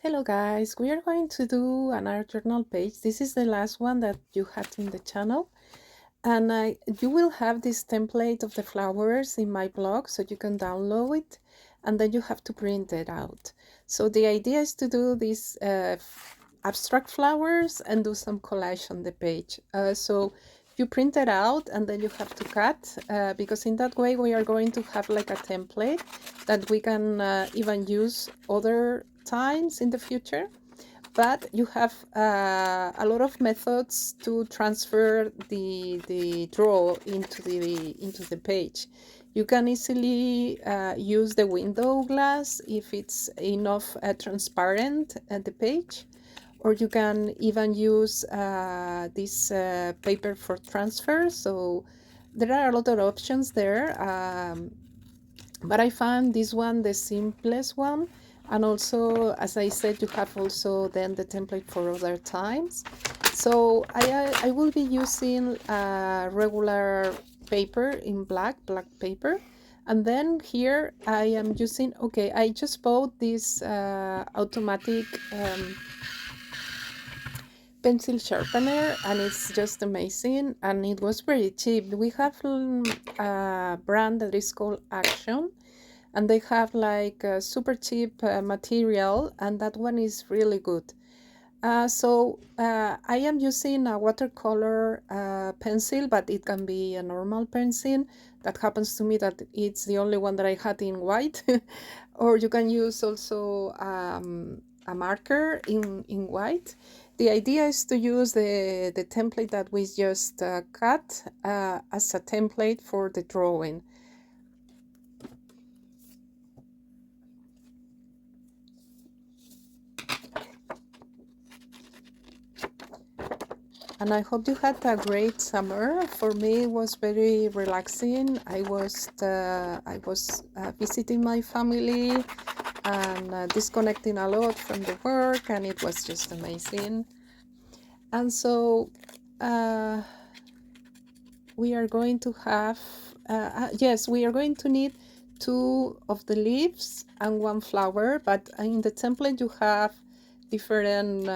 Hello guys, we are going to do an art journal page. This is the last one that you had in the channel, and you will have this template of the flowers in my blog, so you can download it and then you have to print it out. So the idea is to do these abstract flowers and do some collage on the page. So you print it out and then you have to cut, because in that way we are going to have like a template that we can even use other times in the future. But you have a lot of methods to transfer the draw into the page. You can easily use the window glass if it's enough transparent at the page, or you can even use this paper for transfer. So there are a lot of options there, but I found this one the simplest one. And also, as I said, you have also then the template for other times. So I will be using regular paper in black paper. And then here I am using, okay, I just bought this automatic pencil sharpener, and it's just amazing, and it was very cheap. We have a brand that is called Action, and they have like a super cheap material, and that one is really good. I am using a watercolor pencil, but it can be a normal pencil. That happens to me that it's the only one that I had in white. Or you can use also a marker in white. The idea is to use the template that we just cut as a template for the drawing. And I hope you had a great summer. For me, it was very relaxing. I was visiting my family and disconnecting a lot from the work, and it was just amazing. And so we are going to have, yes, we are going to need 2 of the leaves and 1 flower, but in the template you have different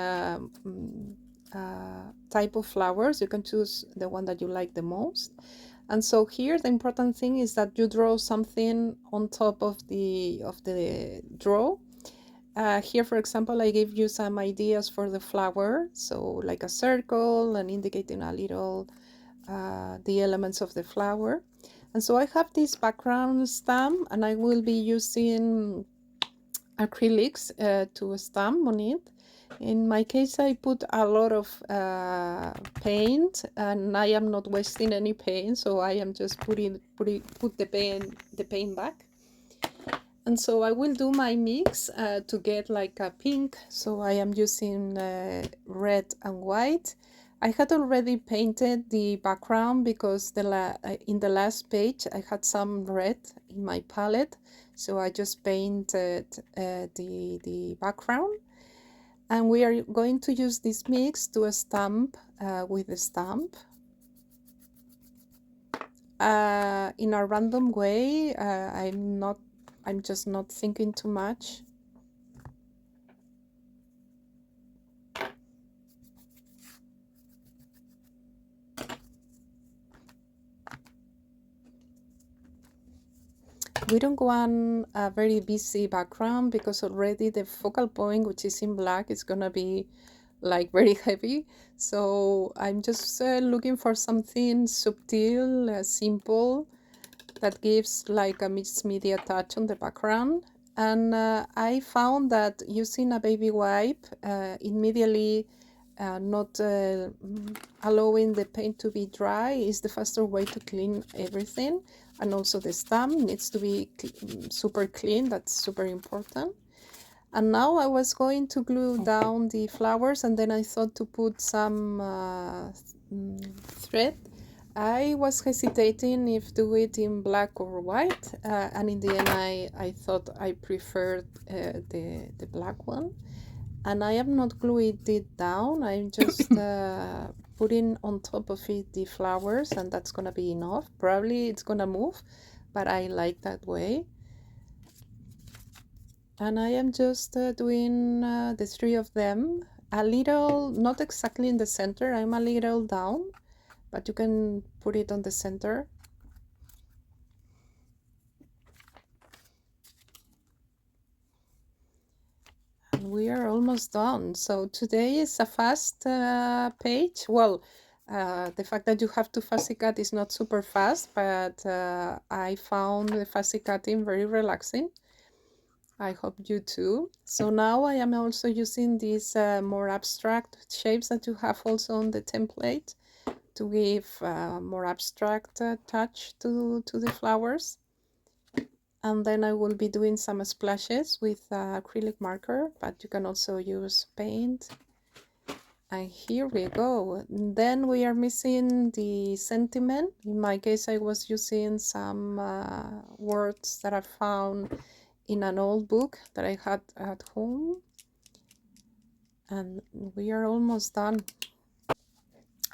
type of flowers. You can choose the one that you like the most. And so here the important thing is that you draw something on top of the draw. Here, for example, I gave you some ideas for the flower, so like a circle and indicating a little the elements of the flower. And so I have this background stamp, and I will be using acrylics to stamp on it. In my case, I put a lot of paint, and I am not wasting any paint, so I am just put the paint back. And so I will do my mix to get like a pink. So I am using red and white. I had already painted the background because in the last page I had some red in my palette, so I just painted the background. And we are going to use this mix to stamp with the stamp in a random way. I'm just not thinking too much. We don't want a very busy background because already the focal point, which is in black, is gonna be like very heavy. So I'm just looking for something subtle, simple, that gives like a mixed media touch on the background. And I found that using a baby wipe immediately not allowing the paint to be dry is the faster way to clean everything. And also the stamp needs to be super clean. That's super important. And now I was going to glue down the flowers, and then I thought to put some thread. I was hesitating if do it in black or white, and in the end I thought I preferred the black one. And I am not gluing it down, I'm just putting on top of it the flowers, and that's gonna be enough. Probably it's gonna move, but I like that way. And I am just doing the three of them a little, not exactly in the center, I'm a little down, but you can put it on the center. And we are almost done. So today is a fast page. Well, the fact that you have to fussy cut is not super fast, but I found the fussy cutting very relaxing. I hope you too. So now I am also using these more abstract shapes that you have also on the template to give more abstract touch to the flowers. And then I will be doing some splashes with acrylic marker, but you can also use paint. And here we go. Then we are missing the sentiment. In my case, I was using some words that I found in an old book that I had at home. And we are almost done.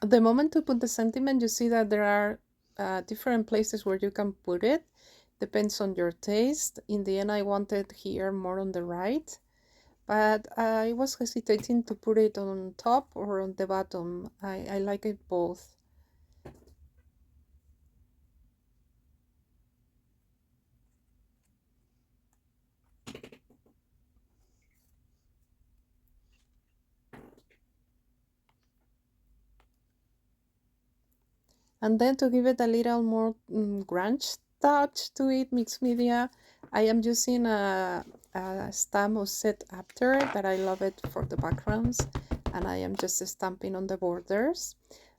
The moment to put the sentiment, you see that there are different places where you can put it. Depends on your taste. In the end, I wanted here more on the right, but I was hesitating to put it on top or on the bottom. I like it both. And then to give it a little more grunge touch to it, mixed media, I am using a stamp of set after that I love it for the backgrounds, and I am just stamping on the borders.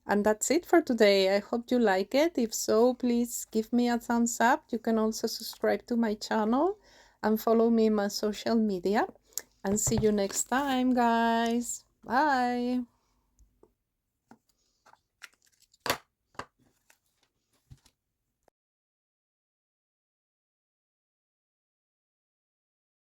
And that's it for today. I hope you like it. If so, please give me a thumbs up. You can also subscribe to my channel and follow me in my social media. And see you next time, guys. Bye.